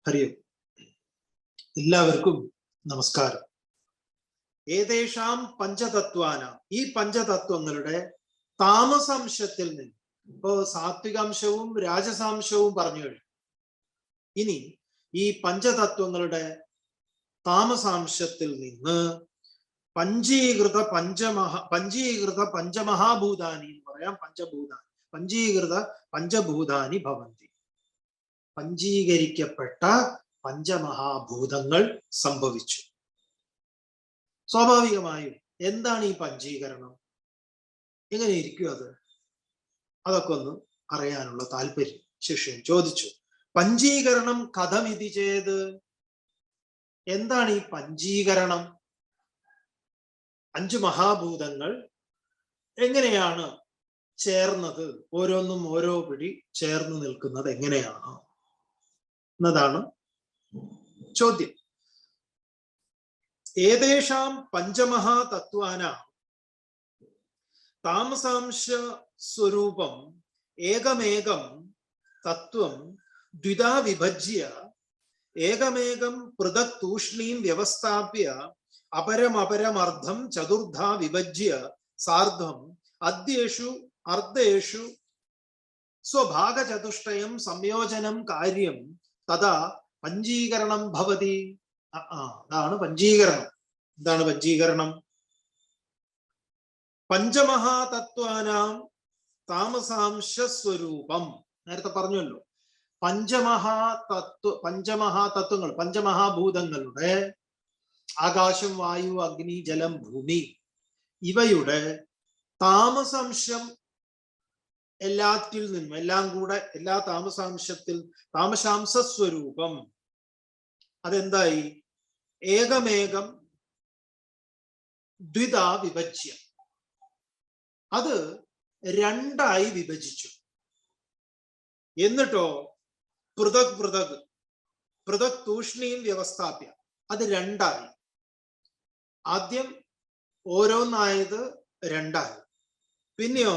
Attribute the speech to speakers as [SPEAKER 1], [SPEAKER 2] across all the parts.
[SPEAKER 1] ഹരി ഓം. എല്ലാവർക്കും നമസ്കാരം. ഏതേഷാം പഞ്ചതത്വാന, ഈ പഞ്ചതത്വങ്ങളുടെ താമസാംശത്തിൽ നിന്ന്, ഇപ്പോ സാത്വികാംശവും രാജസാംശവും പറഞ്ഞു കഴിഞ്ഞു. ഇനി ഈ പഞ്ചതത്വങ്ങളുടെ താമസാംശത്തിൽ നിന്ന് പഞ്ചീകൃത പഞ്ചമഹാഭൂതാനി എന്ന് പറയാം. പഞ്ചഭൂതാനി, പഞ്ചീകൃത പഞ്ചഭൂതാനി ഭവന്തി. പഞ്ചീകരിക്കപ്പെട്ട പഞ്ചമഹാഭൂതങ്ങൾ സംഭവിച്ചു. സ്വാഭാവികമായും എന്താണ് ഈ പഞ്ചീകരണം, എങ്ങനെ ഇരിക്കും അതൊക്കെ ഒന്ന് അറിയാനുള്ള താല്പര്യം ശിഷ്യൻ ചോദിച്ചു. പഞ്ചീകരണം കഥമിതി ചെയ്ത്, എന്താണ് ഈ പഞ്ചീകരണം? അഞ്ചു മഹാഭൂതങ്ങൾ എങ്ങനെയാണ് ചേർന്നത്, ഓരോന്നും ഓരോ പിടി ചേർന്ന് നിൽക്കുന്നത് എങ്ങനെയാണ് എന്നതാണ് ചോദ്യം. ഏതേഷാം പഞ്ചമഹാതത്വാന താമസാംശ സ്വരൂപം ഏകമേകം തത്വം ദ്വിധാ വിഭജ്യ ഏകമേകം പൃഥക് തൂഷ്ണീം വ്യവസ്ഥാപ്യ അപരമപരമർദ്ധം ചതുർധാ വിഭജ്യ സാർദ്ധം അദ്യേഷു അർദ്ധേഷു സ്വഭാഗചതുഷ്ടയം സംയോജനം കാര്യം തഥാ പഞ്ചീകരണം ഭവതി. അതാണ് പഞ്ചീകരണം. എന്താണ് പഞ്ചീകരണം? പഞ്ചമഹാതത്വാനാം താമസാംശ സ്വരൂപം. നേരത്തെ പറഞ്ഞല്ലോ, പഞ്ചമഹാതത്വങ്ങൾ, പഞ്ചമഹാഭൂതങ്ങളുടെ ആകാശം, വായു, അഗ്നി, ജലം, ഭൂമി, ഇവയുടെ താമസാംശം എല്ലാത്തിൽ നിന്നും, എല്ലാം കൂടെ എല്ലാ താമസാംശ സ്വരൂപം അതെന്തായി? ഏകമേകം ദ്വിധാ വിഭജ്യ, അത് രണ്ടായി വിഭജിച്ചു. എന്നിട്ടോ പൃഥക് തൂഷ്ണീം വ്യവസ്ഥാപ്യ, അത് രണ്ടായി. ആദ്യം ഓരോന്നായത് രണ്ടായി. പിന്നെയോ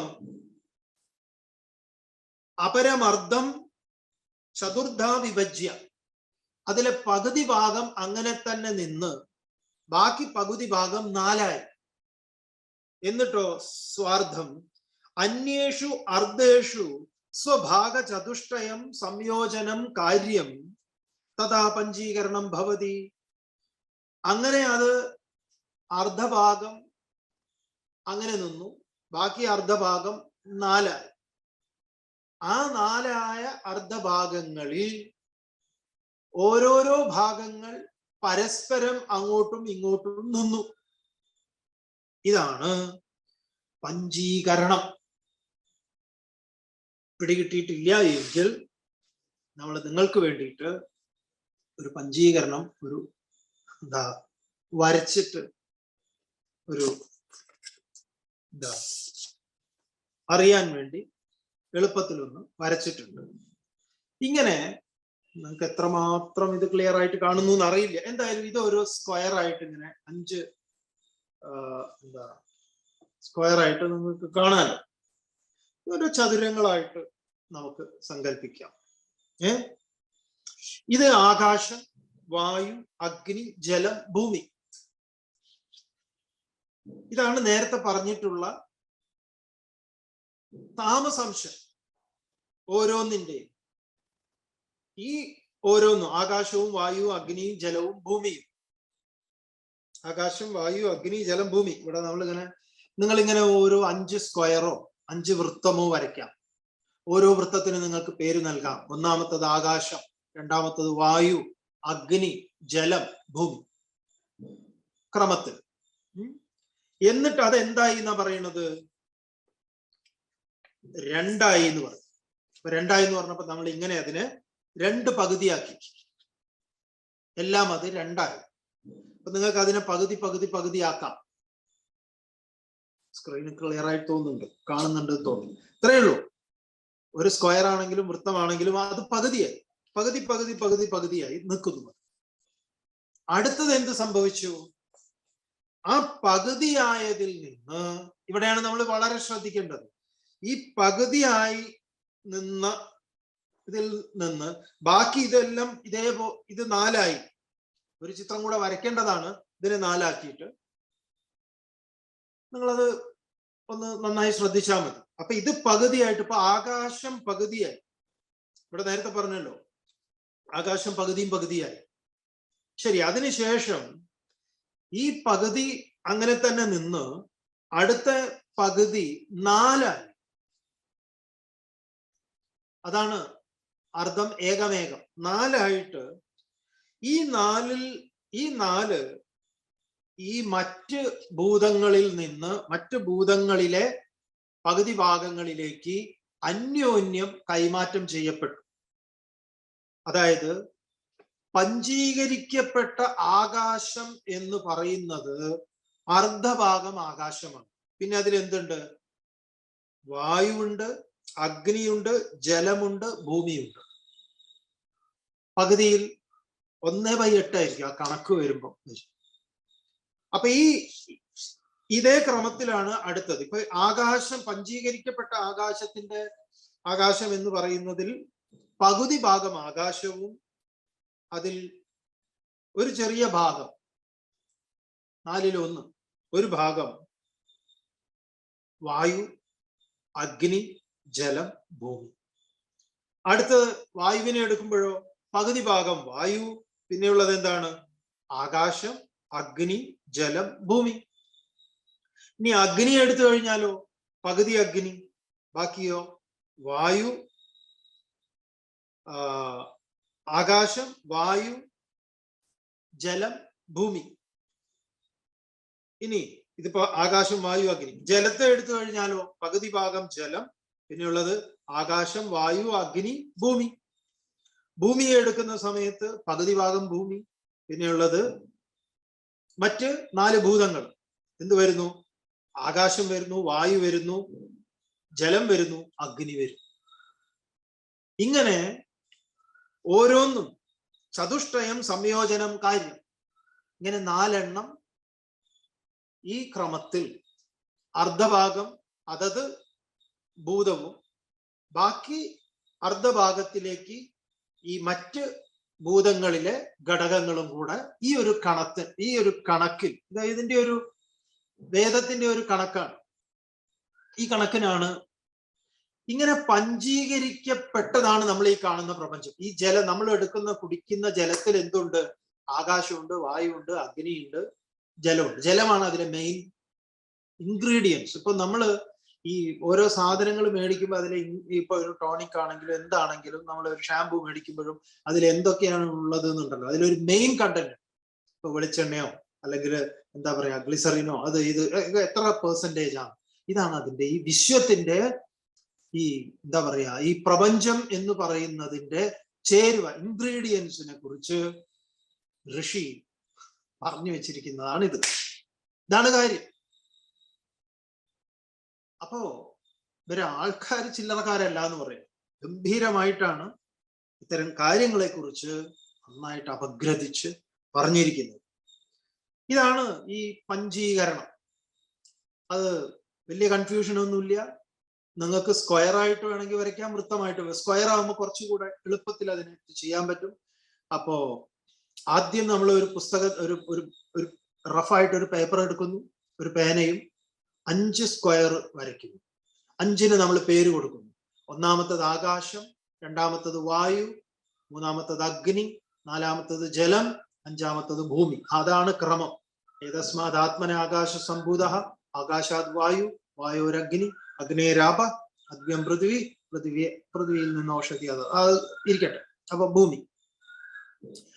[SPEAKER 1] അപരമർദ്ധം ചതുർധാ വിഭജ്യ, അതിലെ പകുതി ഭാഗം അങ്ങനെ തന്നെ നിന്ന് ബാക്കി പകുതി ഭാഗം നാലായി. എന്നിട്ടോ സ്വാർത്ഥം അന്യേഷു അർദ്ധേഷു സ്വഭാഗ ചതുഷ്ടയം സംയോജനം കാര്യം തഥാ പഞ്ചീകരണം ഭവതി. അങ്ങനെ അത് അർദ്ധഭാഗം അങ്ങനെ നിന്നു, ബാക്കി അർദ്ധഭാഗം നാലായി. ആ നാലായ അർദ്ധഭാഗങ്ങളിൽ ഓരോരോ ഭാഗങ്ങൾ പരസ്പരം അങ്ങോട്ടും ഇങ്ങോട്ടും നിന്നു. ഇതാണ് പഞ്ചീകരണം. പിടികിട്ടിയിട്ടില്ല എങ്കിൽ നിങ്ങൾക്ക് വേണ്ടിയിട്ട് ഒരു പഞ്ചീകരണം വരച്ചിട്ട് അറിയാൻ വേണ്ടി എളുപ്പത്തിലൊന്ന് വരച്ചിട്ടുണ്ട്. ഇങ്ങനെ നിങ്ങൾക്ക് എത്രമാത്രം ഇത് ക്ലിയർ ആയിട്ട് കാണുന്നു എന്ന് അറിയില്ല. എന്തായാലും ഇത് ഒരു സ്ക്വയർ ആയിട്ട് ഇങ്ങനെ 5 സ്ക്വയർ ആയിട്ട് നിങ്ങൾക്ക് കാണാനോ, ഒരു ചതുരങ്ങളായിട്ട് നമുക്ക് സങ്കല്പിക്കാം. ഇത് ആകാശം, വായു, അഗ്നി, ജലം, ഭൂമി. ഇതാണ് നേരത്തെ പറഞ്ഞിട്ടുള്ള താമസാംശം ഓരോന്നിന്റെയും. ഈ ഓരോന്നും ആകാശവും, വായു, അഗ്നിയും, ജലവും, ഭൂമിയും. ആകാശം, വായു, അഗ്നി, ജലം, ഭൂമി. ഇവിടെ നിങ്ങളിങ്ങനെ ഓരോ 5 സ്ക്വയറോ 5 വൃത്തമോ വരയ്ക്കാം. ഓരോ വൃത്തത്തിന് നിങ്ങൾക്ക് പേര് നൽകാം. ഒന്നാമത്തത് ആകാശം, രണ്ടാമത്തത് വായു, അഗ്നി, ജലം, ഭൂമി, ക്രമത്തിൽ. എന്നിട്ട് അത് എന്തായി എന്നാ പറയുന്നത്? രണ്ടായി എന്ന് പറഞ്ഞു. രണ്ടായി എന്ന് പറഞ്ഞപ്പോ നമ്മൾ ഇങ്ങനെ അതിനെ 2 പകുതിയാക്കി. എല്ലാം അത് രണ്ടായി. അപ്പൊ നിങ്ങൾക്ക് അതിനെ പകുതിയാക്കാം. സ്ക്രീനിൽ ക്ലിയർ ആയിട്ട് തോന്നുന്നുണ്ട്, കാണുന്നുണ്ട് തോന്നുന്നു. ഇത്രയേ ഉള്ളൂ. ഒരു സ്ക്വയർ ആണെങ്കിലും വൃത്തമാണെങ്കിലും അത് പകുതിയായി, പകുതിയായി നിൽക്കുന്നു. അടുത്തത് എന്ത് സംഭവിച്ചു? ആ പകുതിയായതിൽ നിന്ന്, ഇവിടെയാണ് നമ്മൾ വളരെ ശ്രദ്ധിക്കേണ്ടത്, ഈ പകുതിയായി നിന്ന ഇതിൽ നിന്ന് ബാക്കി ഇതെല്ലാം ഇത് 4 ഒരു ചിത്രം കൂടെ വരയ്ക്കേണ്ടതാണ്. ഇതിനെ 4 നിങ്ങളത് ഒന്ന് നന്നായി ശ്രദ്ധിച്ചാൽ മതി. അപ്പൊ ഇത് പകുതിയായിട്ട്, ഇപ്പൊ ആകാശം പകുതിയായി. ഇവിടെ നേരത്തെ പറഞ്ഞല്ലോ ആകാശം പകുതിയും പകുതിയായി. ശരി, അതിനുശേഷം ഈ പകുതി അങ്ങനെ തന്നെ നിന്ന് അടുത്ത പകുതി 4 അതാണ് അർദ്ധം ഏകമേകം. 4 ഈ 4 ഈ മറ്റ് ഭൂതങ്ങളിൽ നിന്ന് മറ്റ് ഭൂതങ്ങളിലെ പകുതി ഭാഗങ്ങളിലേക്ക് അന്യോന്യം കൈമാറ്റം ചെയ്യപ്പെട്ടു. അതായത് പഞ്ചീകരിക്കപ്പെട്ട ആകാശം എന്ന് പറയുന്നത് അർദ്ധഭാഗം ആകാശമാണ്. പിന്നെ അതിലെന്തുണ്ട്? വായുവുണ്ട്, അഗ്നിയുണ്ട്, ജലമുണ്ട്, ഭൂമിയുണ്ട്. പകുതിയിൽ 1/8 ആയിരിക്കും ആ കണക്ക് വരുമ്പോ. അപ്പൊ ഇതേ ക്രമത്തിലാണ് അടുത്തത്. ഇപ്പൊ ആകാശം, പഞ്ചീകരിക്കപ്പെട്ട ആകാശം എന്ന് പറയുന്നതിൽ പകുതി ഭാഗം ആകാശവും അതിൽ ഒരു ചെറിയ ഭാഗം 4/1 ഒരു ഭാഗം വായു, അഗ്നി, ജലം, ഭൂമി. അടുത്തത് വായുവിനെ എടുക്കുമ്പോഴോ പകുതി ഭാഗം വായു, പിന്നെയുള്ളത് എന്താണ്? ആകാശം, അഗ്നി, ജലം, ഭൂമി. ഇനി അഗ്നി എടുത്തു കഴിഞ്ഞാലോ പകുതി അഗ്നി, ബാക്കിയോ വായു, ആകാശം, വായു, ജലം, ഭൂമി. ഇനി ഇതിപ്പോ ആകാശം, വായു, അഗ്നി. ജലത്തെ എടുത്തു കഴിഞ്ഞാലോ പകുതി ഭാഗം ജലം, പിന്നെയുള്ളത് ആകാശം, വായു, അഗ്നി, ഭൂമി. ഭൂമിയെ എടുക്കുന്ന സമയത്ത് പകുതി ഭാഗം ഭൂമി, പിന്നെയുള്ളത് മറ്റ് 4 ഭൂതങ്ങൾ. എന്ത് വരുന്നു? ആകാശം വരുന്നു, വായു വരുന്നു, ജലം വരുന്നു, അഗ്നി വരുന്നു. ഇങ്ങനെ ഓരോന്നും ചതുഷ്ടയം സംയോജനം കാര്യം, ഇങ്ങനെ 4 ഈ ക്രമത്തിൽ അർദ്ധഭാഗം അതത് ഭൂതവും ബാക്കി അർദ്ധഭാഗത്തിലേക്ക് ഈ മറ്റ് ഭൂതങ്ങളിലെ ഘടകങ്ങളും കൂടെ ഈ ഒരു കണക്കിൽ, ഇതിന്റെ ഒരു വേദത്തിന്റെ ഒരു കണക്കാണ്. ഈ കണക്കിനാണ് ഇങ്ങനെ പഞ്ചീകരിക്കപ്പെട്ടതാണ് നമ്മൾ ഈ കാണുന്ന പ്രപഞ്ചം. ഈ ജലം നമ്മൾ കുടിക്കുന്ന ജലത്തിൽ എന്തുണ്ട്? ആകാശമുണ്ട്, വായുവുണ്ട്, അഗ്നിയുണ്ട്, ജലമുണ്ട്. ജലമാണ് അതിലെ മെയിൻ ഇൻഗ്രീഡിയൻസ്. ഇപ്പൊ നമ്മള് ഈ ഓരോ സാധനങ്ങൾ മേടിക്കുമ്പോൾ അതിൽ ഇപ്പൊ ഒരു ടോണിക് ആണെങ്കിലും എന്താണെങ്കിലും നമ്മൾ ഒരു ഷാമ്പു മേടിക്കുമ്പോഴും അതിൽ എന്തൊക്കെയാണ് ഉള്ളത് എന്നുണ്ടല്ലോ, അതിലൊരു മെയിൻ കണ്ടന്റ്. ഇപ്പൊ വെളിച്ചെണ്ണയോ അല്ലെങ്കിൽ എന്താ പറയാ ഗ്ലിസറിനോ, ഇത് എത്ര പെർസെന്റേജ് ആണ്? ഇതാണ് അതിന്റെ ഈ വിശ്വത്തിന്റെ ഈ എന്താ പറയാ ഈ പ്രപഞ്ചം എന്ന് പറയുന്നതിന്റെ ചേരുവ, ഇൻഗ്രീഡിയൻസിനെ കുറിച്ച് ഋഷി പറഞ്ഞു വെച്ചിരിക്കുന്നതാണ് ഇത്. ഇതാണ് കാര്യം. അപ്പോ ആൾക്കാർ ചില്ലറക്കാരല്ല എന്ന് പറയാം. ഗംഭീരമായിട്ടാണ് ഇത്തരം കാര്യങ്ങളെ കുറിച്ച് നന്നായിട്ട് അപഗ്രഥിച്ച് പറഞ്ഞിരിക്കുന്നത്. ഇതാണ് ഈ പഞ്ചീകരണം. അത് വലിയ കൺഫ്യൂഷൻ ഒന്നുമില്ല. നിങ്ങൾക്ക് സ്ക്വയർ ആയിട്ട് വേണമെങ്കിൽ വരയ്ക്കാം, വൃത്തമായിട്ട്. സ്ക്വയർ ആകുമ്പോൾ കുറച്ചുകൂടെ എളുപ്പത്തിൽ അതിനെ ചെയ്യാൻ പറ്റും. അപ്പോ ആദ്യം നമ്മൾ ഒരു ഒരു റഫായിട്ട് ഒരു പേപ്പർ എടുക്കുന്നു, ഒരു പേനയും 5 സ്ക്വയർ വരയ്ക്കുന്നു. 5ന് നമ്മൾ പേര് കൊടുക്കുന്നു. ഒന്നാമത്തത് ആകാശം, രണ്ടാമത്തത് വായു, മൂന്നാമത്തത് അഗ്നി, നാലാമത്തത് ജലം, അഞ്ചാമത്തത് ഭൂമി. അതാണ് ക്രമം. ഏതസ്മാത് ആത്മന ആകാശ സംഭൂത, ആകാശാത് വായു, വായോരഗ്നി, അഗ്നേരാപ, അഗ്നം പൃഥ്വി, പൃഥ്വിയിൽ നിന്ന് ഔഷധി. അത് ഇരിക്കട്ടെ. അപ്പൊ ഭൂമി.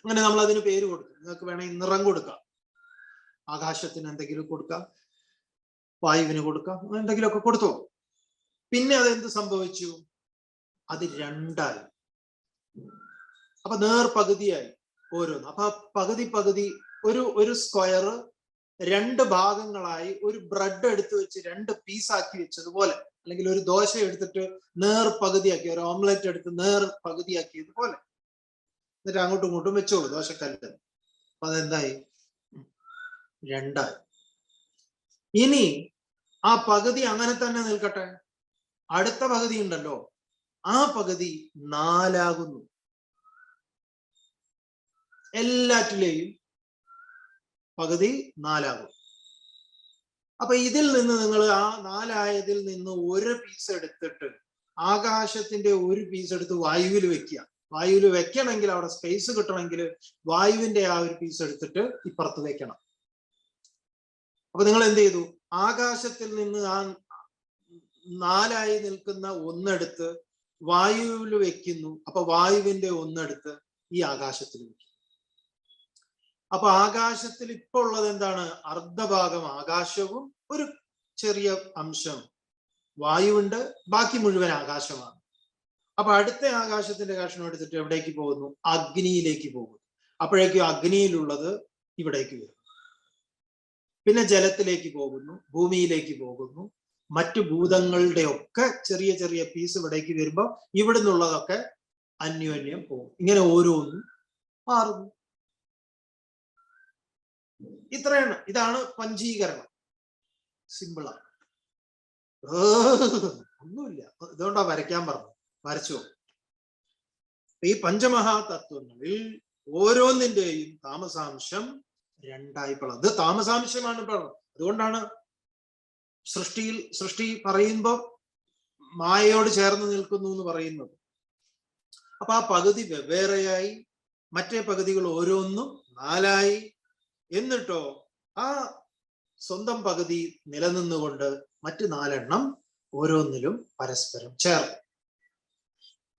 [SPEAKER 1] അങ്ങനെ നമ്മൾ അതിന് പേര് കൊടുക്കും. നിങ്ങൾക്ക് വേണമെങ്കിൽ നിറം കൊടുക്കാം. ആകാശത്തിന് എന്തെങ്കിലും കൊടുക്കാം, വായുവിന് കൊടുക്കാം, എന്തെങ്കിലുമൊക്കെ കൊടുത്തോ. പിന്നെ അതെന്ത് സംഭവിച്ചു? അത് 2ആയി. അപ്പൊ നേർപകുതിയായി ഓരോന്ന്. അപ്പൊ പകുതി ഒരു സ്ക്വയർ 2 ഭാഗങ്ങളായി ഒരു ബ്രെഡ് എടുത്ത് വെച്ച് 2 പീസാക്കി വെച്ചതുപോലെ, അല്ലെങ്കിൽ ഒരു ദോശ എടുത്തിട്ട് നേർപകുതിയാക്കി, ഒരു ഓംലെറ്റ് എടുത്ത് നേർപകുതിയാക്കിയതുപോലെ. എന്നിട്ട് അങ്ങോട്ടും ഇങ്ങോട്ടും വെച്ചോളൂ ദോശക്കല്ല്. അപ്പൊ അതെന്തായി? 2ആയി. ഇനി ആ പകുതി അങ്ങനെ തന്നെ നിൽക്കട്ടെ. അടുത്ത പകുതി ഉണ്ടല്ലോ, ആ പകുതി 4 എല്ലാറ്റിലെയും പകുതി 4. അപ്പൊ ഇതിൽ നിന്ന് നിങ്ങൾ ആ 4 നിന്ന് ഒരു പീസ് എടുത്തിട്ട് ആകാശത്തിന്റെ ഒരു പീസ് എടുത്ത് വായുവിൽ വെക്കുക. വായുവിൽ വെക്കണമെങ്കിൽ അവിടെ സ്പേസ് കിട്ടണമെങ്കിൽ വായുവിന്റെ ആ ഒരു പീസ് എടുത്തിട്ട് ഇപ്പുറത്ത് വെക്കണം. അപ്പൊ നിങ്ങൾ എന്ത് ചെയ്തു? ആകാശത്തിൽ നിന്ന് ആ 4 നിൽക്കുന്ന ഒന്നെടുത്ത് വായുവിൽ വെക്കുന്നു. അപ്പൊ വായുവിന്റെ ഒന്നെടുത്ത് ഈ ആകാശത്തിൽ വെക്കുന്നു. അപ്പൊ ആകാശത്തിൽ ഇപ്പൊ ഉള്ളത് എന്താണ്? അർദ്ധഭാഗം ആകാശവും ഒരു ചെറിയ അംശം വായുവുണ്ട്, ബാക്കി മുഴുവൻ ആകാശമാണ്. അപ്പൊ അടുത്ത ആകാശത്തിന്റെ കഷ്ണം എടുത്തിട്ട് എവിടേക്ക് പോകുന്നു? അഗ്നിയിലേക്ക് പോകുന്നു. അപ്പോഴേക്കും അഗ്നിയിലുള്ളത് ഇവിടേക്ക് വരും. പിന്നെ ജലത്തിലേക്ക് പോകുന്നു, ഭൂമിയിലേക്ക് പോകുന്നു, മറ്റു ഭൂതങ്ങളുടെ ഒക്കെ ചെറിയ ചെറിയ പീസ് ഇവിടേക്ക് വരുമ്പോ ഇവിടെ നിന്നുള്ളതൊക്കെ അന്യോന്യം പോകും. ഇങ്ങനെ ഓരോന്നും മാറുന്നു. ഇത്രയാണ്. ഇതാണ് പഞ്ചീകരണം. സിമ്പിളാണ്. ഒന്നുമില്ല. ഇതുകൊണ്ടാ വരയ്ക്കാൻ പറഞ്ഞു. വരച്ചോ. ഈ പഞ്ചമഹാതത്വങ്ങളിൽ ഓരോന്നിന്റെയും താമസാംശം 2 അത് താമസാംശമാണ് പറഞ്ഞത്. അതുകൊണ്ടാണ് സൃഷ്ടി പറയുമ്പോ മായയോട് ചേർന്ന് നിൽക്കുന്നു എന്ന് പറയുന്നത്. അപ്പൊ ആ പകുതി വെവ്വേറെയായി, മറ്റേ പകുതികൾ ഓരോന്നും 4 എന്നിട്ടോ ആ സ്വന്തം പകുതി നിലനിന്നുകൊണ്ട് മറ്റു 4 ഓരോന്നിലും പരസ്പരം ചേർന്നു.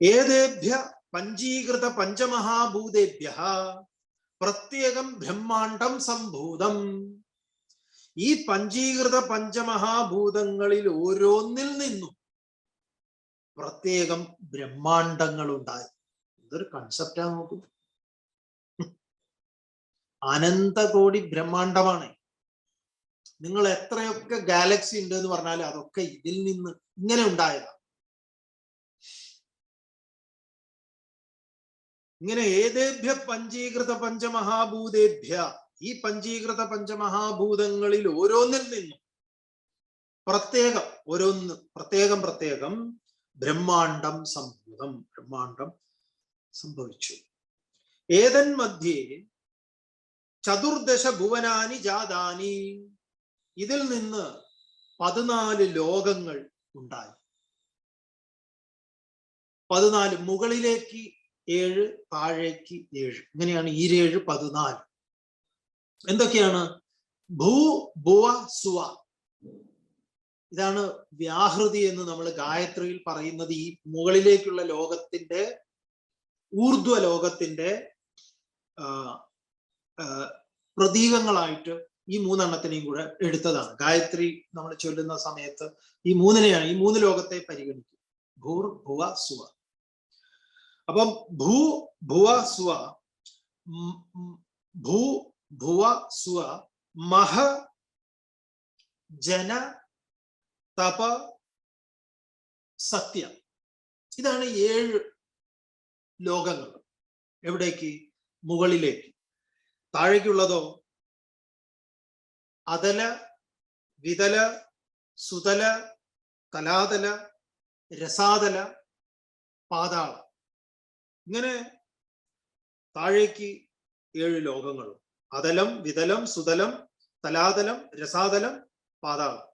[SPEAKER 1] ഏതേഭ്യ പഞ്ചീകൃത പഞ്ചമഹാഭൂതേഭ്യ പ്രത്യേകം ബ്രഹ്മാണ്ടം സംഭൂതം. ഈ പഞ്ചീകൃത പഞ്ചമഹാഭൂതങ്ങളിൽ ഓരോന്നിൽ നിന്നും പ്രത്യേകം ബ്രഹ്മാണ്ടങ്ങൾ ഉണ്ടായി. ഇതൊരു കൺസെപ്റ്റാ. നോക്കൂ, അനന്തകോടി ബ്രഹ്മാണ്ടമാണ്. നിങ്ങൾ എത്രയൊക്കെ ഗാലക്സി ഉണ്ട് എന്ന് പറഞ്ഞാൽ അതൊക്കെ ഇതിൽ നിന്ന് ഇങ്ങനെ ഉണ്ടായതാണ്. ഇങ്ങനെ ഏതേഭ്യ പഞ്ചീകൃത പഞ്ചമഹാഭൂതേഭ്യ, ഈ പഞ്ചീകൃത പഞ്ചമഹാഭൂതങ്ങളിൽ ഓരോന്നിൽ നിന്നും പ്രത്യേകം ബ്രഹ്മാണ്ടം സംഭൂതം, ബ്രഹ്മാണ്ടം സംഭവിച്ചു. ഏതൻ മധ്യേ ചതുർദശ ഭുവനാനി ജാതാനി, ഇതിൽ നിന്ന് 14 ലോകങ്ങൾ ഉണ്ടായി. 14 മുകളിലേക്ക് 7, താഴേക്ക് 7, ഇങ്ങനെയാണ് ഈ 7 14. എന്തൊക്കെയാണ്? ഭൂ ഭുവ സുവ. ഇതാണ് വ്യാഹൃതി എന്ന് നമ്മൾ ഗായത്രിയിൽ പറയുന്നത്. ഈ മുകളിലേക്കുള്ള ലോകത്തിന്റെ, ഊർധ്വ ലോകത്തിന്റെ പ്രതീകങ്ങളായിട്ട് ഈ 3 കൂടെ എടുത്തതാണ്. ഗായത്രി നമ്മൾ ചൊല്ലുന്ന സമയത്ത് ഈ 3 ഈ 3 ലോകത്തെ പരിഗണിക്കും. ഭൂർ ഭുവ സുവ. അപ്പം ഭൂ ഭുവ സുവ, ഭൂ ഭുവ സുവ, മഹ ജന തപ സത്യ. ഇതാണ് 7 ലോകങ്ങൾ. എവിടേക്ക്? മുകളിലേക്ക്. താഴേക്കുള്ളതോ അതല, വിതല, സുതല, തലാതല, രസാതല, പാതാള. ഇങ്ങനെ താഴേക്ക് 7 ലോകങ്ങളും. അതലം, വിതലം, സുതലം, തലാതലം, രസാതലം, പാതാളം.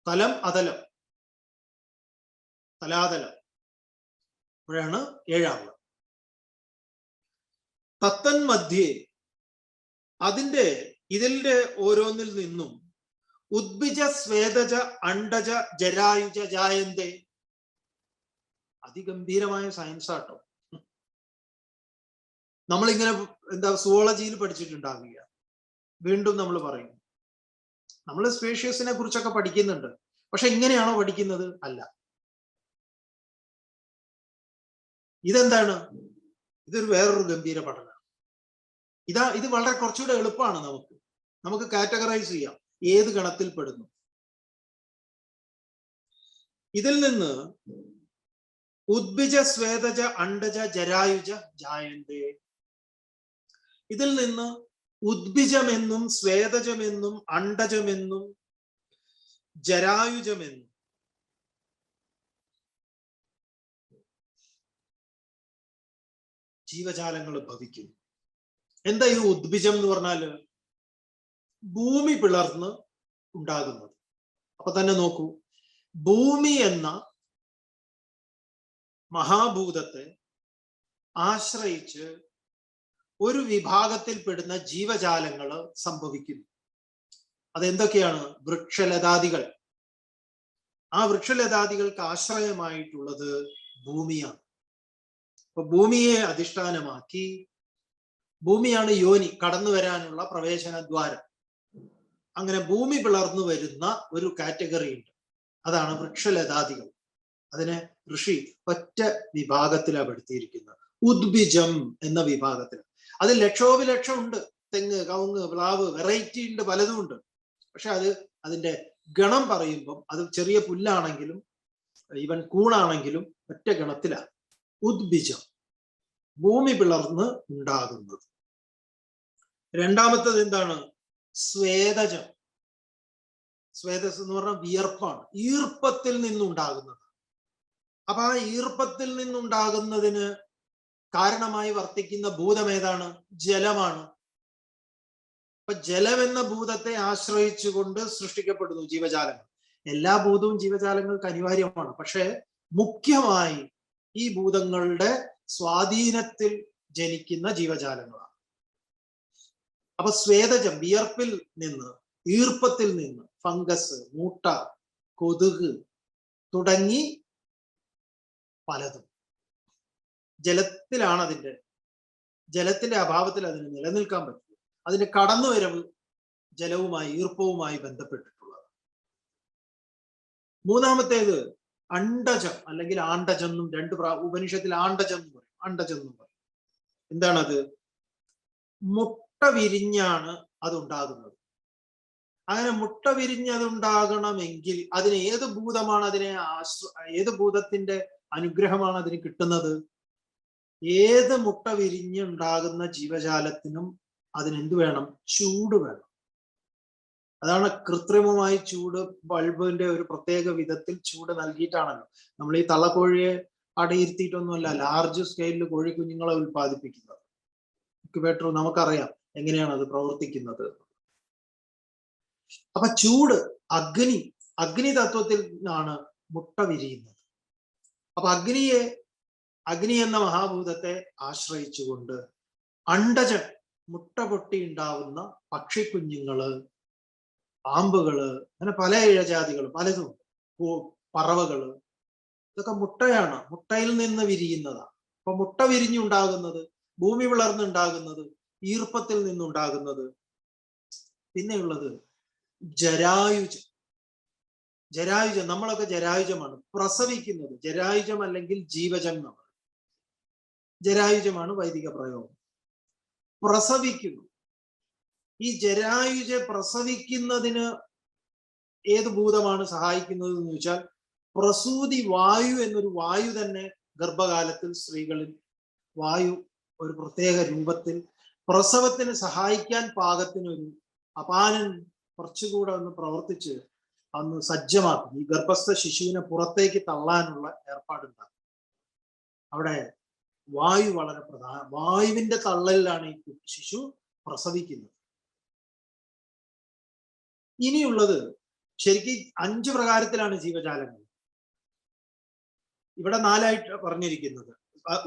[SPEAKER 1] തലം, അതലം, തലാതലം, ഇപ്പോഴാണ് 7. തത്തൻ മധ്യേ, ഇതിന്റെ ഓരോന്നിൽ നിന്നും ഉദ്ഭിജ സ്വേദജ അണ്ടജ ജരായുജ ജായന്തേ. അതിഗംഭീരമായ സയൻസ് ആട്ടോ. നമ്മളിങ്ങനെ സുവോളജിയിൽ പഠിച്ചിട്ടുണ്ടാവില്ല. വീണ്ടും നമ്മൾ പറയുന്നു, നമ്മൾ സ്പേഷ്യസിനെ കുറിച്ചൊക്കെ പഠിക്കുന്നുണ്ട്. പക്ഷെ ഇങ്ങനെയാണോ പഠിക്കുന്നത്? അല്ല. ഇതെന്താണ്? ഇതൊരു വേറൊരു ഗംഭീര പഠനമാണ്. ഇത് വളരെ കുറച്ചുകൂടെ എളുപ്പമാണ്. നമുക്ക് കാറ്റഗറൈസ് ചെയ്യാം ഏത് ഗണത്തിൽ പെടുന്നു. ഇതിൽ നിന്ന് ഉദ്ഭിജ സ്വേദജ അണ്ടജ ജരായുജ ജായന്തേ, ഇതിൽ നിന്ന് ഉദ്ഭിജമെന്നും സ്വേദജമെന്നും അണ്ടജമെന്നും ജരായുജമെന്നും ജീവജാലങ്ങൾ ഭവിക്കുന്നു. എന്താ ഈ ഉദ്ഭിജം എന്ന് പറഞ്ഞാല്? ഭൂമി പിളർന്ന് ഉണ്ടാകുന്നത്. അപ്പൊ തന്നെ നോക്കൂ, ഭൂമി എന്ന മഹാഭൂതത്തെ ആശ്രയിച്ച് ഒരു വിഭാഗത്തിൽപ്പെടുന്ന ജീവജാലങ്ങൾ സംഭവിക്കുന്നു. അതെന്തൊക്കെയാണ്? വൃക്ഷലതാദികൾ. ആ വൃക്ഷലതാദികൾക്ക് ആശ്രയമായിട്ടുള്ളത് ഭൂമിയാണ്. അപ്പൊ ഭൂമിയെ അധിഷ്ഠാനമാക്കി, ഭൂമിയാണ് യോനി, കടന്നു വരാനുള്ള പ്രവേശന ദ്വാരം. അങ്ങനെ ഭൂമി പിളർന്നു വരുന്ന ഒരു കാറ്റഗറി ഉണ്ട്, അതാണ് വൃക്ഷലതാദികൾ. അതിനെ ഋഷി ഒറ്റ വിഭാഗത്തിലാണ് പെടുത്തിയിരിക്കുന്നത്, ഉദ്ഭിജം എന്ന വിഭാഗത്തിൽ. അത് ലക്ഷോപലക്ഷം ഉണ്ട്. തെങ്ങ്, കവുങ്ങ്, പ്ലാവ്, വെറൈറ്റി ഉണ്ട്, പലതും ഉണ്ട്. പക്ഷെ അതിന്റെ ഗണം പറയുമ്പം അത് ചെറിയ പുല്ലാണെങ്കിലും ഈവൻ കൂണാണെങ്കിലും ഒറ്റ ഗണത്തിലാണ്. ഉദ്ഭിജം, ഭൂമി പിളർന്ന് ഉണ്ടാകുന്നത്. രണ്ടാമത്തത് എന്താണ്? സ്വേദജം. സ്വേദസ് എന്ന് പറഞ്ഞാൽ വിയർപ്പാണ്, ഈർപ്പത്തിൽ നിന്നുണ്ടാകുന്നത്. അപ്പൊ ആ ഈർപ്പത്തിൽ നിന്നുണ്ടാകുന്നതിന് കാരണമായി വർത്തിക്കുന്ന ഭൂതം ഏതാണ്? ജലമാണ്. അപ്പൊ ജലം എന്ന ഭൂതത്തെ ആശ്രയിച്ചുകൊണ്ട് സൃഷ്ടിക്കപ്പെടുന്നു ജീവജാലങ്ങൾ. എല്ലാ ഭൂതവും ജീവജാലങ്ങൾക്ക് അനിവാര്യമാണ്. പക്ഷെ മുഖ്യമായി ഈ ഭൂതങ്ങളുടെ സ്വാധീനത്തിൽ ജനിക്കുന്ന ജീവജാലങ്ങളാണ്. അപ്പൊ സ്വേദജം, വിയർപ്പിൽ നിന്ന്, ഈർപ്പത്തിൽ നിന്ന്, ഫംഗസ്, മൂട്ട, കൊതുക് തുടങ്ങി പലതും. ജലത്തിലാണ് ജലത്തിന്റെ അഭാവത്തിൽ അതിന് നിലനിൽക്കാൻ പറ്റും. അതിന്റെ കടന്നുവരവ് ജലവുമായി, ഈർപ്പവുമായി ബന്ധപ്പെട്ടിട്ടുള്ളത്. മൂന്നാമത്തേത് അണ്ടജം അല്ലെങ്കിൽ ആണ്ടജം എന്നും ഉപനിഷത്തിൽ ആണ്ടജം എന്ന് പറയും, അണ്ടജം എന്നും പറയും. എന്താണത്? മുട്ട വിരിഞ്ഞാണ് അതുണ്ടാകുന്നത്. അങ്ങനെ മുട്ട വിരിഞ്ഞ് അതുണ്ടാകണമെങ്കിൽ അതിന് ഏത് ഭൂതമാണ് ഏത് ഭൂതത്തിന്റെ അനുഗ്രഹമാണ് അതിന് കിട്ടുന്നത്? ഏത് മുട്ട വിരിഞ്ഞുണ്ടാകുന്ന ജീവജാലത്തിനും അതിനെന്ത് വേണം? ചൂട് വേണം. അതാണ് കൃത്രിമമായി ചൂട്, ബൾബിന്റെ ഒരു പ്രത്യേക വിധത്തിൽ ചൂട് നൽകിയിട്ടാണല്ലോ. നമ്മൾ ഈ തള്ളക്കോഴിയെ അടയിരുത്തിയിട്ടൊന്നുമല്ല ലാർജ് സ്കെയിലിൽ കോഴിക്കുഞ്ഞുങ്ങളെ ഉൽപ്പാദിപ്പിക്കുന്നത്. ഇൻക്യുബേറ്റർ നമുക്കറിയാം എങ്ങനെയാണ് അത് പ്രവർത്തിക്കുന്നത്. അപ്പൊ ചൂട്, അഗ്നി തത്വത്തിൽ നിന്നാണ് മുട്ട വിരിയുന്നത്. അപ്പൊ അഗ്നി എന്ന മഹാഭൂതത്തെ ആശ്രയിച്ചുകൊണ്ട് അണ്ടജൻ, മുട്ട പൊട്ടി ഉണ്ടാവുന്ന പക്ഷിക്കുഞ്ഞുങ്ങള്, പാമ്പുകള്, അങ്ങനെ പല ഇഴജാതികൾ പലതും, പറവകള്, ഇതൊക്കെ മുട്ടയാണ്, മുട്ടയിൽ നിന്ന് വിരിയുന്നതാണ്. അപ്പൊ മുട്ട വിരിഞ്ഞുണ്ടാകുന്നത്, ഭൂമി പിളർന്നുണ്ടാകുന്നത്, ഈർപ്പത്തിൽ നിന്നുണ്ടാകുന്നത്. പിന്നെയുള്ളത് ജരായുജം. ജരായുജം, നമ്മളൊക്കെ ജരായുജമാണ്, പ്രസവിക്കുന്നത്. ജരായുജം അല്ലെങ്കിൽ ജീവജം നമ്മൾ, ജരായുജമാണ് വൈദിക പ്രയോഗം. പ്രസവിക്കുന്നു. ഈ ജരായുജ പ്രസവിക്കുന്നതിന് ഏത് ഭൂതമാണ് സഹായിക്കുന്നത് എന്ന് ചോദിച്ചാൽ, പ്രസൂതി വായു എന്നൊരു വായു തന്നെ ഗർഭകാലത്തിൽ സ്ത്രീകളിൽ വായു ഒരു പ്രത്യേക രൂപത്തിൽ പ്രസവത്തിന് സഹായിക്കാൻ പാകത്തിനൊരു അപാനൻ കുറച്ചുകൂടെ ഒന്ന് പ്രവർത്തിച്ച് അന്ന് സജ്ജമാക്കും. ഈ ഗർഭസ്ഥ ശിശുവിനെ പുറത്തേക്ക് തള്ളാനുള്ള ഏർപ്പാടുണ്ടാകും. അവിടെ വായു വളരെ പ്രധാന, വായുവിന്റെ തള്ളലിലാണ് ഈ ശിശു പ്രസവിക്കുന്നത്. ഇനിയുള്ളത് ശരിക്കും 5 പ്രകാരത്തിലാണ് ജീവജാലങ്ങൾ. ഇവിടെ 4ആയിട്ട് പറഞ്ഞിരിക്കുന്നത്.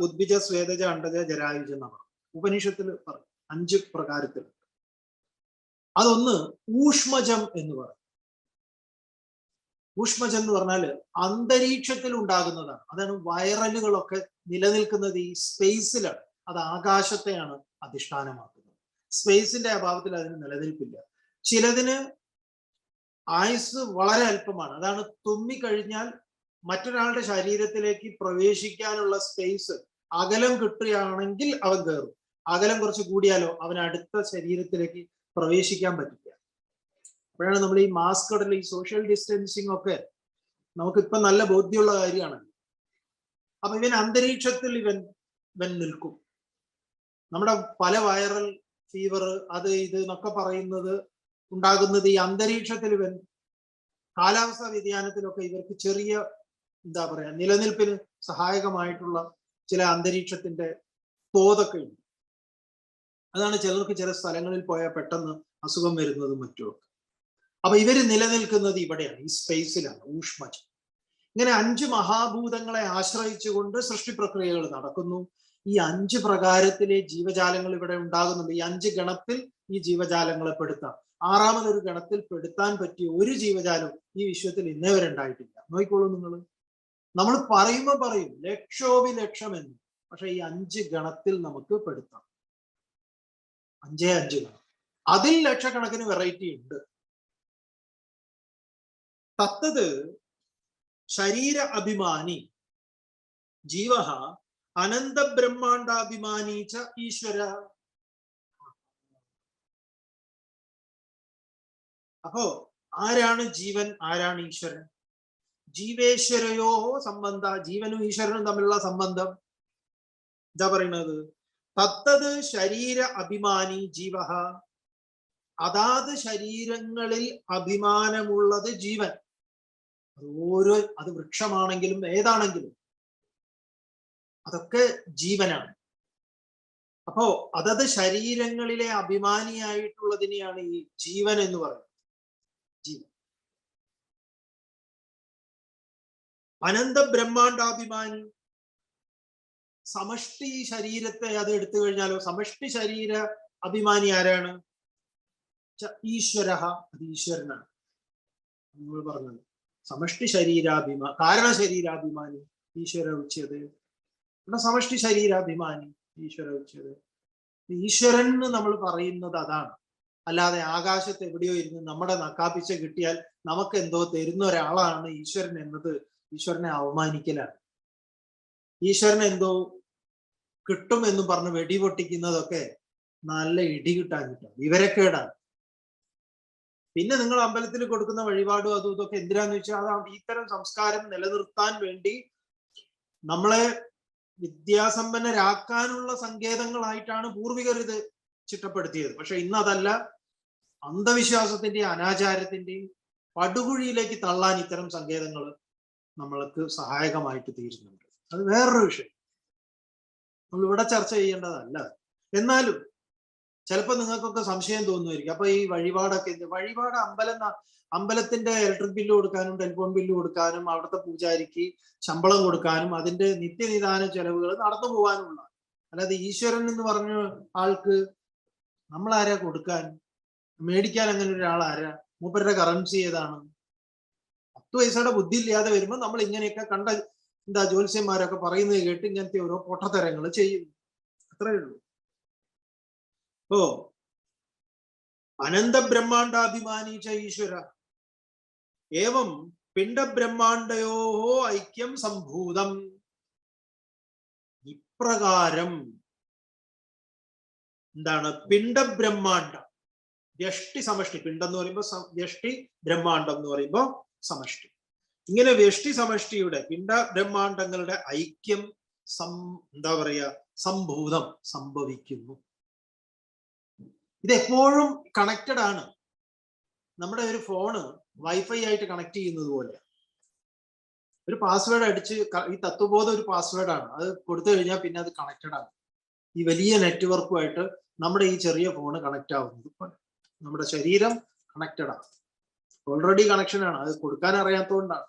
[SPEAKER 1] ഉദ്ഭിജ, സ്വേദജ, അണ്ടജ, ജരായുജ എന്നാണ് ഉപനിഷത്തിൽ പറഞ്ഞു. 5 പ്രകാരത്തിൽ. അതൊന്ന് ഊഷ്മജം എന്ന് പറയും. ഊഷ്മജം എന്ന് പറഞ്ഞാല് അന്തരീക്ഷത്തിൽ ഉണ്ടാകുന്നതാണ്. അതാണ് വൈറലുകളൊക്കെ നിലനിൽക്കുന്നത് ഈ സ്പേസിലാണ്. അത് ആകാശത്തെയാണ് അധിഷ്ഠാനമാക്കുന്നത്. സ്പേസിന്റെ അഭാവത്തിൽ അതിന് നിലനിൽപ്പില്ല. ചിലതിന് ആയുസ് വളരെ അല്പമാണ്. അതാണ് തുമ്മിക്കഴിഞ്ഞാൽ മറ്റൊരാളുടെ ശരീരത്തിലേക്ക് പ്രവേശിക്കാനുള്ള സ്പേസ് അകലം കിട്ടുകയാണെങ്കിൽ അവൻ കയറും. അകലം കുറച്ച് കൂടിയാലോ അവൻ അടുത്ത ശരീരത്തിലേക്ക് പ്രവേശിക്കാൻ പറ്റില്ല. അപ്പോഴാണ് നമ്മൾ ഈ മാസ്ക് ഇടൽ, ഈ സോഷ്യൽ ഡിസ്റ്റൻസിങ് ഒക്കെ നമുക്കിപ്പം നല്ല ബോധ്യമുള്ള കാര്യമാണ്. അപ്പൊ ഇവൻ അന്തരീക്ഷത്തിൽ ഇവൻ നിൽക്കും. നമ്മുടെ പല വൈറൽ ഫീവർ, അത് ഇത് എന്നൊക്കെ പറയുന്നത് ഉണ്ടാകുന്നത് ഈ അന്തരീക്ഷത്തിൽ കാലാവസ്ഥാ വ്യതിയാനത്തിലൊക്കെ ഇവർക്ക് ചെറിയ എന്താ പറയാ നിലനിൽപ്പിന് സഹായകമായിട്ടുള്ള ചില അന്തരീക്ഷത്തിന്റെ തോതൊക്കെ ഉണ്ട്. അതാണ് ചിലർക്ക് ചില സ്ഥലങ്ങളിൽ പോയാൽ പെട്ടെന്ന് അസുഖം വരുന്നതും മറ്റുമൊക്കെ. അപ്പൊ ഇവര് നിലനിൽക്കുന്നത് ഇവിടെയാണ്, ഈ സ്പേസിലാണ്, ഊഷ്മജം. ഇങ്ങനെ 5 മഹാഭൂതങ്ങളെ ആശ്രയിച്ചുകൊണ്ട് സൃഷ്ടി പ്രക്രിയകൾ നടക്കുന്നു. ഈ 5 പ്രകാരത്തിലെ ജീവജാലങ്ങൾ ഇവിടെ ഉണ്ടാകുന്നുണ്ട്. ഈ 5 ഗണത്തിൽ ഈ ജീവജാലങ്ങളെ പെടുത്താം. 6ാമതൊരു ഗണത്തിൽ പെടുത്താൻ പറ്റിയ ഒരു ജീവജാലം ഈ വിശ്വത്തിൽ ഇന്നേ വരെ ഉണ്ടായിട്ടില്ല. നോക്കിക്കോളൂ നിങ്ങൾ. നമ്മൾ പറയുമ്പോൾ പറയും ലക്ഷോപിലക്ഷം എന്ന്, പക്ഷെ ഈ 5 ഗണത്തിൽ നമുക്ക് പെടുത്താം. 5 ഗണം, അതിൽ ലക്ഷക്കണക്കിന് വെറൈറ്റി ഉണ്ട്. തത്തത് ശരീര അഭിമാനി ജീവ അനന്ത ബ്രഹ്മാണ്ടാഭിമാനി ച ഈശ്വര. അപ്പോ ആരാണ് ജീവൻ, ആരാണ് ഈശ്വരൻ? ജീവേശ്വരയോ സംബന്ധ, ജീവനും ഈശ്വരനും തമ്മിലുള്ള സംബന്ധം എന്താ പറയുന്നത്? തത്തത് ശരീര അഭിമാനി ജീവ, അതാത് ശരീരങ്ങളിൽ അഭിമാനമുള്ളത് ജീവൻ. അത് വൃക്ഷമാണെങ്കിലും ഏതാണെങ്കിലും അതൊക്കെ ജീവനാണ്. അപ്പോ അതത് ശരീരങ്ങളിലെ അഭിമാനിയായിട്ടുള്ളതിനെയാണ് ഈ ജീവൻ എന്ന് പറയുന്നത്. ജീവൻ. അനന്ത ബ്രഹ്മാണ്ടാഭിമാനി, സമഷ്ടി ശരീരത്തെ അത് എടുത്തു കഴിഞ്ഞാലോ സമഷ്ടി ശരീര അഭിമാനി ആരാണ്? ഈശ്വര, അത് ഈശ്വരനാണ്. നമ്മൾ പറഞ്ഞത് സമഷ്ടി കാരണ ശരീരാഭിമാനി ഈശ്വര ഉച്ചത്. ഇവിടെ സമഷ്ടി ശരീരാഭിമാനി ഈശ്വര ഉച്ചത്. ഈശ്വരൻ എന്ന് നമ്മൾ പറയുന്നത് അതാണ്. അല്ലാതെ ആകാശത്ത് എവിടെയോ ഇരുന്ന് നമ്മുടെ നക്കാപ്പിച്ച കിട്ടിയാൽ നമുക്ക് എന്തോ തരുന്ന ഒരാളാണ് ഈശ്വരൻ എന്നത് ഈശ്വരനെ അവമാനിക്കലാണ്. ഈശ്വരൻ എന്തോ കിട്ടും എന്ന് പറഞ്ഞ് വെടിപൊട്ടിക്കുന്നതൊക്കെ നല്ല ഇടി കിട്ടാൻ വിവരക്കേടാണ്. പിന്നെ നിങ്ങൾ അമ്പലത്തിൽ കൊടുക്കുന്ന വഴിപാടും അതും ഇതൊക്കെ എന്തിനാന്ന് വെച്ചാൽ അത് ഇത്തരം സംസ്കാരം നിലനിർത്താൻ വേണ്ടി നമ്മളെ വിദ്യാസമ്പന്നരാക്കാനുള്ള സങ്കേതങ്ങളായിട്ടാണ് പൂർവികർ ഇത് ചിട്ടപ്പെടുത്തിയത്. പക്ഷെ ഇന്ന് അതല്ല, അന്ധവിശ്വാസത്തിന്റെയും അനാചാരത്തിന്റെയും പടുകുഴിയിലേക്ക് തള്ളാൻ ഇത്തരം സങ്കേതങ്ങൾ നമ്മൾക്ക് സഹായകമായിട്ട് തീരുന്നുണ്ട്. അത് വേറൊരു വിഷയം, നമ്മൾ ഇവിടെ ചർച്ച ചെയ്യേണ്ടതല്ല. എന്നാലും ചിലപ്പോൾ നിങ്ങൾക്കൊക്കെ സംശയം തോന്നുമായിരിക്കും. അപ്പൊ ഈ വഴിപാടൊക്കെ വഴിപാട് അമ്പലത്തിന്റെ ഇലക്ട്രിക് ബില്ല് കൊടുക്കാനും ടെലിഫോൺ ബില്ല് കൊടുക്കാനും അവിടുത്തെ പൂജാരിക്ക് ശമ്പളം കൊടുക്കാനും അതിന്റെ നിത്യനിദാന ചെലവുകൾ നടന്നു പോകാനുള്ള, അല്ലാതെ ഈശ്വരൻ എന്ന് പറഞ്ഞ ആൾക്ക് നമ്മളാരാ കൊടുക്കാൻ, മേടിക്കാൻ അങ്ങനെ ഒരാളാരാ? മൂപ്പരുടെ കറൻസി ഏതാണ്? 10 പൈസയുടെ ബുദ്ധി ഇല്ലാതെ വരുമ്പോൾ നമ്മൾ ഇങ്ങനെയൊക്കെ കണ്ട ജ്യോത്സ്യന്മാരൊക്കെ പറയുന്നത് കേട്ട് ഇങ്ങനത്തെ ഓരോ പൊട്ടത്തരങ്ങൾ ചെയ്യുന്നു. അത്രയേ ഉള്ളൂ. ഓ അനന്ത ബ്രഹ്മാണ്ടാഭിമാനി ച ഈശ്വര ഏവം പിണ്ഡബ്രഹ്മാണ്ടയോ ഐക്യം സംഭൂതം. ഇപ്രകാരം എന്താണ് പിണ്ഡബ്രഹ്മാണ്ടം, വ്യഷ്ടി സമഷ്ടി, പിണ്ഡം എന്ന് പറയുമ്പോൾ വ്യഷ്ടി, ബ്രഹ്മാണ്ടം എന്ന് പറയുമ്പോൾ സമഷ്ടി. ഇങ്ങനെ വ്യഷ്ടി സമഷ്ടിയുടെ പിണ്ഡ ബ്രഹ്മാണ്ടങ്ങളുടെ ഐക്യം എന്താ പറയാ സംഭൂതം സംഭവിക്കുന്നു. ഇതെപ്പോഴും കണക്റ്റഡ് ആണ്. നമ്മുടെ ഒരു ഫോണ് വൈഫൈ ആയിട്ട് കണക്ട് ചെയ്യുന്നത് പോലെ ഒരു പാസ്വേഡ് അടിച്ച്, ഈ തത്വബോധം ഒരു പാസ്വേഡാണ്, അത് കൊടുത്തു കഴിഞ്ഞാൽ പിന്നെ അത് കണക്റ്റഡ് ആണ്. ഈ വലിയ നെറ്റ്വർക്കുമായിട്ട് നമ്മുടെ ഈ ചെറിയ ഫോണ് കണക്ട് ആവുന്നത് പോലെ നമ്മുടെ ശരീരം കണക്റ്റഡ് ആണ്, ഓൾറെഡി കണക്ഷൻ ആണ്, അത് കൊടുക്കാൻ അറിയാത്തതുകൊണ്ടാണ്.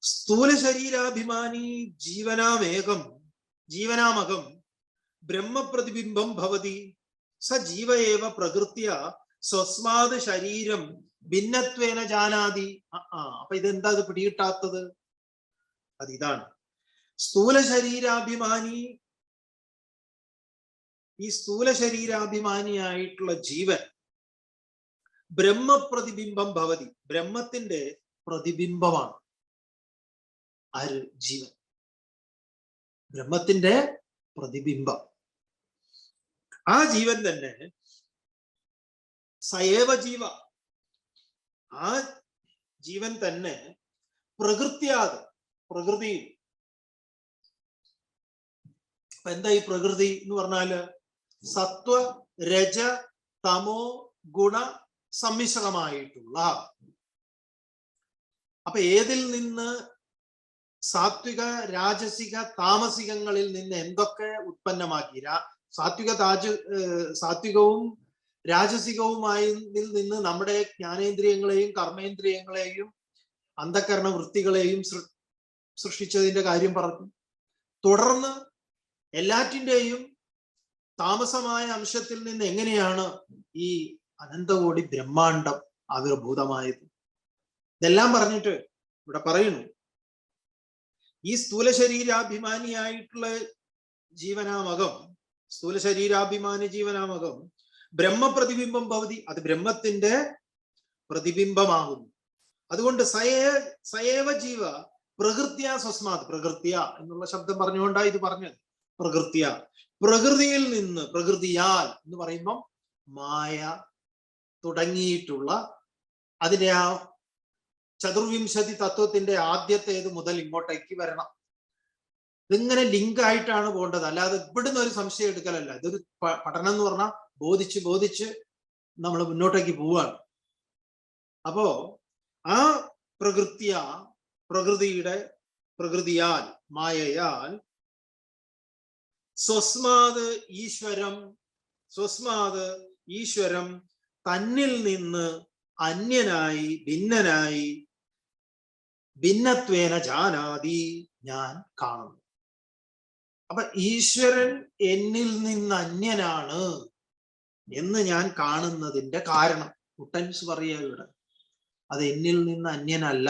[SPEAKER 1] സ്ഥൂല ശരീരാഭിമാനി ജീവനാമകം ബ്രഹ്മപ്രതിബിംബം ഭവതി സ ജീവ ഏവ പ്രകൃത്യ സ്വസ്മാത് ശരീരം ഭിന്നത്വേന ജാനാതി. അപ്പൊ ഇതെന്താ ഇത് പിടികിട്ടാത്തത്? അതിതാണ് സ്ഥൂല ശരീരാഭിമാനി. ഈ സ്ഥൂല ശരീരാഭിമാനിയായിട്ടുള്ള ജീവൻ ബ്രഹ്മപ്രതിബിംബം ഭവതി, ബ്രഹ്മത്തിന്റെ പ്രതിബിംബമാണ്. ആര്? ജീവൻ, ബ്രഹ്മത്തിന്റെ പ്രതിബിംബം. ആ ജീവൻ തന്നെ സയേവ ജീവ, ആ ജീവൻ തന്നെ പ്രകൃത്യാത്, പ്രകൃതിയിൽ. അപ്പൊ എന്താ ഈ പ്രകൃതി എന്ന് പറഞ്ഞാല്? സത്വ രജ തമോ ഗുണ സമ്മിശ്രമായിട്ടുള്ള. അപ്പൊ ഏതിൽ നിന്ന് സാത്വിക രാജസിക താമസികങ്ങളിൽ നിന്ന് എന്തൊക്കെ ഉത്പന്നമാക്കി? സാത്വികവും രാജസികവുമായി നിന്ന് നമ്മുടെ ജ്ഞാനേന്ദ്രിയങ്ങളെയും കർമ്മേന്ദ്രിയങ്ങളെയും അന്ധകരണ വൃത്തികളെയും സൃഷ്ടിച്ചതിന്റെ കാര്യം പറഞ്ഞു. തുടർന്ന് എല്ലാറ്റിൻ്റെയും താമസമായ അംശത്തിൽ നിന്ന് എങ്ങനെയാണ് ഈ അനന്തകോടി ബ്രഹ്മാണ്ടം ആവിർഭൂതമായത്? ഇതെല്ലാം പറഞ്ഞിട്ട് ഇവിടെ പറയുന്നു, ഈ സ്ഥൂല ശരീരാഭിമാനിയായിട്ടുള്ള ജീവനാമകം, സ്ഥൂല ശരീരാഭിമാനി ജീവനാമകം ബ്രഹ്മപ്രതിബിംബം ഭവതി, അത് ബ്രഹ്മത്തിന്റെ പ്രതിബിംബമാകുന്നു. അതുകൊണ്ട് സയേവ ജീവ പ്രകൃത്യ സ്വസ്മാത്, പ്രകൃത്യ എന്നുള്ള ശബ്ദം പറഞ്ഞുകൊണ്ടാണ് ഇത് പറഞ്ഞത്. പ്രകൃത്യ, പ്രകൃതിയിൽ നിന്ന്, പ്രകൃതിയാൽ എന്ന് പറയുമ്പം മായ തുടങ്ങിയിട്ടുള്ള അതിന്റെ ആ ചതുർവിംശതി തത്വത്തിന്റെ ആദ്യത്തേത് മുതൽ ഇങ്ങോട്ടേക്ക് വരണം. ഇതിങ്ങനെ ലിങ്ക് ആയിട്ടാണ് പോകേണ്ടത്, അല്ലാതെ ഇവിടുന്ന് ഒരു സംശയം എടുക്കലല്ല. ഇതൊരു പഠനം എന്ന് പറഞ്ഞാൽ ബോധിച്ച് നമ്മൾ മുന്നോട്ടേക്ക് പോവുകയാണ്. അപ്പോ ആ പ്രകൃതിയാൽ മായയാൽ സ്വസ്മാത് ഈശ്വരം തന്നിൽ നിന്ന് അന്യനായി ഭിന്നനായി ഭിന്നത്വേന ജാനാതി, ഞാൻ കാണുന്നു. അപ്പൊ ഈശ്വരൻ എന്നിൽ നിന്ന് അന്യനാണ് എന്ന് ഞാൻ കാണുന്നതിന്റെ കാരണം കുട്ടൻസ് പറയുക ഇവിടെ, അത് എന്നിൽ നിന്ന് അന്യനല്ല.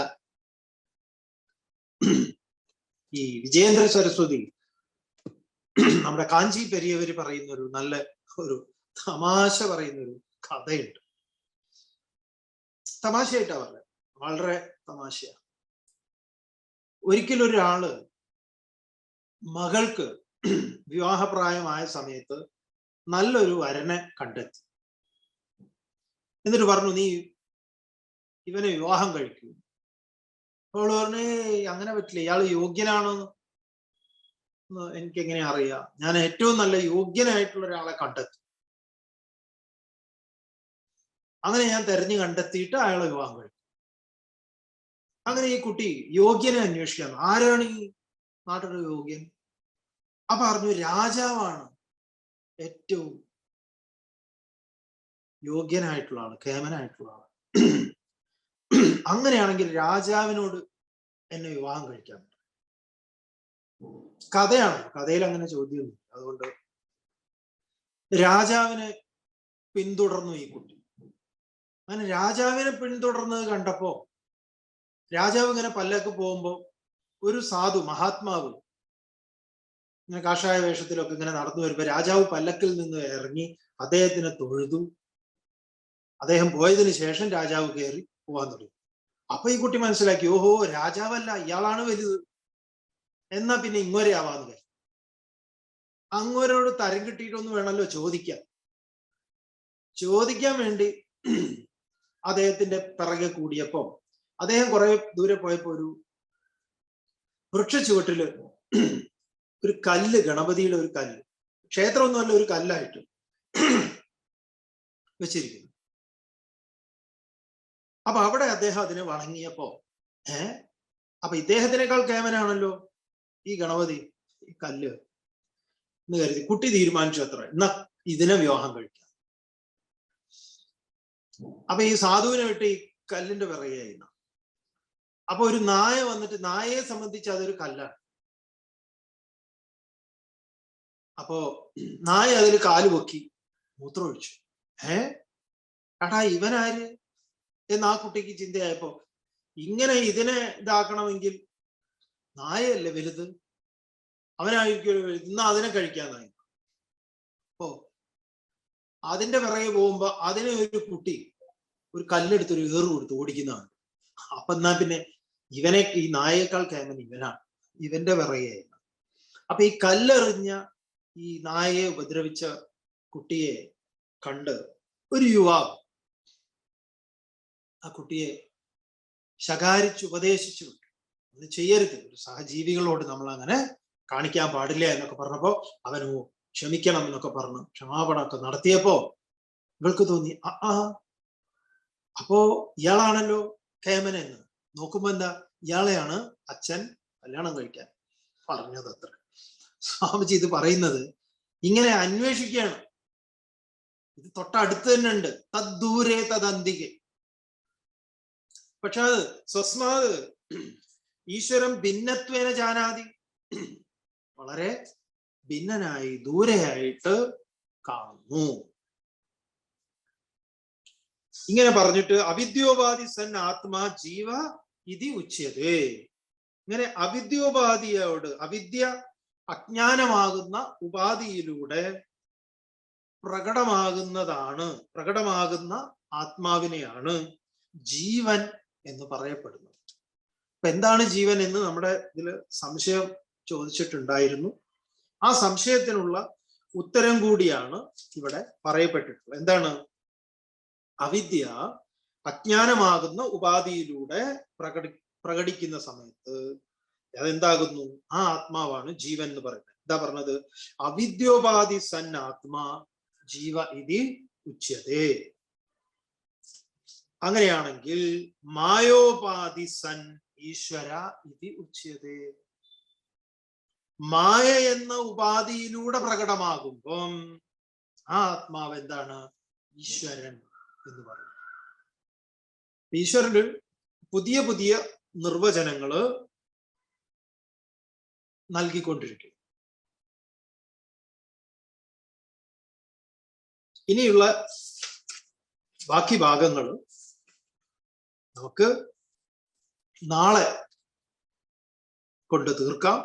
[SPEAKER 1] ഈ വിജയേന്ദ്ര സരസ്വതി നമ്മുടെ കാഞ്ചി പെരിയവര് പറയുന്ന ഒരു നല്ല ഒരു തമാശ പറയുന്ന ഒരു കഥയുണ്ട്. തമാശയായിട്ടാ പറഞ്ഞത്, വളരെ തമാശയാണ്. ഒരിക്കലൊരാള് മകൾക്ക് വിവാഹപ്രായമായ സമയത്ത് നല്ലൊരു വരനെ കണ്ടെത്തി. എന്നിട്ട് പറഞ്ഞു, നീ ഇവനെ വിവാഹം കഴിക്കൂ. അവള് പറഞ്ഞേ, അങ്ങനെ പറ്റില്ല, ഇയാള് യോഗ്യനാണോ എനിക്ക് എങ്ങനെ അറിയാം? ഞാൻ ഏറ്റവും നല്ല യോഗ്യനായിട്ടുള്ള ഒരാളെ കണ്ടെത്തി. അങ്ങനെ ഞാൻ തെരഞ്ഞു കണ്ടെത്തിയിട്ട് അയാളെ വിവാഹം കഴിക്കും. അങ്ങനെ ഈ കുട്ടി യോഗ്യനെ അന്വേഷിക്കാണ്. ആരാണ് ഈ നാട്ടിലെ യോഗ്യൻ? അപ്പൊ പറഞ്ഞു, രാജാവാണ് ഏറ്റവും യോഗ്യനായിട്ടുള്ള ആള്, കേമനായിട്ടുള്ള ആള്. അങ്ങനെയാണെങ്കിൽ രാജാവിനോട് എന്നെ വിവാഹം കഴിക്കാൻ. കഥയാണ്, കഥയിൽ അങ്ങനെ ചോദ്യമൊന്നും. അതുകൊണ്ട് രാജാവിനെ പിന്തുടർന്നു ഈ കുട്ടി. അങ്ങനെ രാജാവിനെ പിന്തുടർന്നത് കണ്ടപ്പോ രാജാവ് ഇങ്ങനെ പല്ലൊക്കെ പോകുമ്പോ ഒരു സാധു മഹാത്മാവ് ഇങ്ങനെ കാഷായ വേഷത്തിലൊക്കെ ഇങ്ങനെ നടന്നു വരുമ്പോ രാജാവ് പല്ലക്കിൽ നിന്ന് ഇറങ്ങി അദ്ദേഹത്തിനെ തൊഴുതു. അദ്ദേഹം പോയതിനു ശേഷം രാജാവ് കയറി പോവാൻ തുടങ്ങി. അപ്പൊ ഈ കുട്ടി മനസ്സിലാക്കി, ഓഹോ, രാജാവല്ല, ഇയാളാണ് വലുത്, എന്നാ പിന്നെ ഇങ്ങോരെ ആവാന്ന് കരുതി. അങ്ങോരോട് തരം കിട്ടിയിട്ടൊന്നും വേണമല്ലോ ചോദിക്കാൻ വേണ്ടി അദ്ദേഹത്തിന്റെ പിറകെ കൂടിയപ്പോ അദ്ദേഹം കുറെ ദൂരെ പോയപ്പോ ഒരു വൃക്ഷച്ചുവട്ടില് ഒരു കല്ല്, ഗണപതിയുടെ ഒരു കല്ല്, ക്ഷേത്രമൊന്നുമല്ല, ഒരു കല്ലായിട്ട് വെച്ചിരിക്കുന്നു. അപ്പൊ അവിടെ അദ്ദേഹം അതിനെ വണങ്ങിയപ്പോ അപ്പൊ ഇദ്ദേഹത്തിനേക്കാൾ കേമനാണല്ലോ ഈ ഗണപതി, ഈ കല്ല് എന്ന് കരുതി കുട്ടി തീരുമാനിച്ചു അത്ര, എന്നാ ഇതിനെ വിവാഹം കഴിക്കാം. അപ്പൊ ഈ സാധുവിനെ വിട്ട് ഈ കല്ലിന്റെ പിറകെയായിരുന്നു. അപ്പൊ ഒരു നായ വന്നിട്ട്, നായയെ സംബന്ധിച്ച് അതൊരു കല്ലാണ്. അപ്പോ നായ അതിൽ കാല് പൊക്കി മൂത്രമൊഴിച്ചു. എടാ, ഇവനാര് എന്ന് ആ കുട്ടിക്ക് ചിന്തയായപ്പോ, ഇങ്ങനെ ഇതിനെ ഇതാക്കണമെങ്കിൽ നായയല്ലേ വലുത്, അവനായിരിക്കും വലുത്, ഇന്ന് അതിനെ കഴിക്കാന്നായി. അപ്പോ അതിന്റെ പിറകെ പോകുമ്പോ അതിനെ ഒരു കുട്ടി ഒരു കല്ലെടുത്തൊരു ഏറ് കൊടുത്ത് ഓടിക്കുന്നതാണ്. അപ്പൊ എന്നാ പിന്നെ ഇവനെ, ഈ നായേക്കാൾ കേമൻ ഇവനാണ്, ഇവന്റെ പിറകെ. അപ്പൊ ഈ കല്ലെറിഞ്ഞ ഈ നായയെ ഉപദ്രവിച്ച കുട്ടിയെ കണ്ട് ഒരു യുവാവ് ആ കുട്ടിയെ ശകാരിച്ച് ഉപദേശിച്ചു വിട്ടു. അത് ചെയ്യരുത്, ഒരു സഹജീവികളോട് നമ്മൾ അങ്ങനെ കാണിക്കാൻ പാടില്ല എന്നൊക്കെ പറഞ്ഞപ്പോ അവനോ ക്ഷമിക്കണം എന്നൊക്കെ പറഞ്ഞു ക്ഷമാപണമൊക്കെ നടത്തിയപ്പോ ഇവൾക്ക് തോന്നി അപ്പോ ഇയാളാണല്ലോ കേമൻ എന്ന്. നോക്കുമ്പോ എന്താ, ഇയാളെയാണ് അച്ഛൻ കല്യാണം കഴിക്കാൻ പറഞ്ഞത്. അത്ര സ്വാമിജി ഇത് പറയുന്നത് ഇങ്ങനെ അന്വേഷിക്കുകയാണ്. ഇത് തൊട്ടടുത്ത് തന്നെ ഉണ്ട്, തദ്ദൂരേ തദന്തികെ. പക്ഷെ അത് സ്വസ്മാത് ഈശ്വരം ഭിന്നത്വേന ജാനാതി, വളരെ ഭിന്നനായി ദൂരെയായിട്ട് കാണുന്നു. ഇങ്ങനെ പറഞ്ഞിട്ട് അവിദ്യോപാധി സൻ ആത്മാ ജീവ ഇതി ഉച്യതേ. ഇങ്ങനെ അവിദ്യോപാധിയോട്, അവിദ്യ അജ്ഞാനമാകുന്ന ഉപാധിയിലൂടെ പ്രകടമാകുന്ന ആത്മാവിനെയാണ് ജീവൻ എന്ന് പറയപ്പെടുന്നത്. അപ്പൊ എന്താണ് ജീവൻ എന്ന് നമ്മുടെ ഇതില് സംശയം ചോദിച്ചിട്ടുണ്ടായിരുന്നു. ആ സംശയത്തിനുള്ള ഉത്തരം കൂടിയാണ് ഇവിടെ പറയപ്പെട്ടിട്ടുള്ളത്. എന്താണ്? അവിദ്യ അജ്ഞാനമാകുന്ന ഉപാധിയിലൂടെ പ്രകടിക്കുന്ന സമയത്ത് അതെന്താകുന്നു? ആ ആത്മാവാണ് ജീവൻ എന്ന് പറയുന്നത്. എന്താ പറഞ്ഞത്? അവിദ്യോപാധി സൻ ആത്മാ ജീവ ഇതി ഉച്യതേ. അങ്ങനെയാണെങ്കിൽ മായോപാധി സൻ ഈശ്വര ഇതി ഉച്യതേ. മായ എന്ന ഉപാധിയിലൂടെ പ്രകടമാകുമ്പം ആ ആത്മാവ് എന്താണ്? ഈശ്വരൻ എന്ന് പറയും. ഈശ്വരന് പുതിയ പുതിയ നിർവചനങ്ങള് നൽകിക്കൊണ്ടിരിക്കും. ഇനിയുള്ള ബാക്കി ഭാഗങ്ങൾ നമുക്ക് നാളെ കൊണ്ട് തീർക്കാം.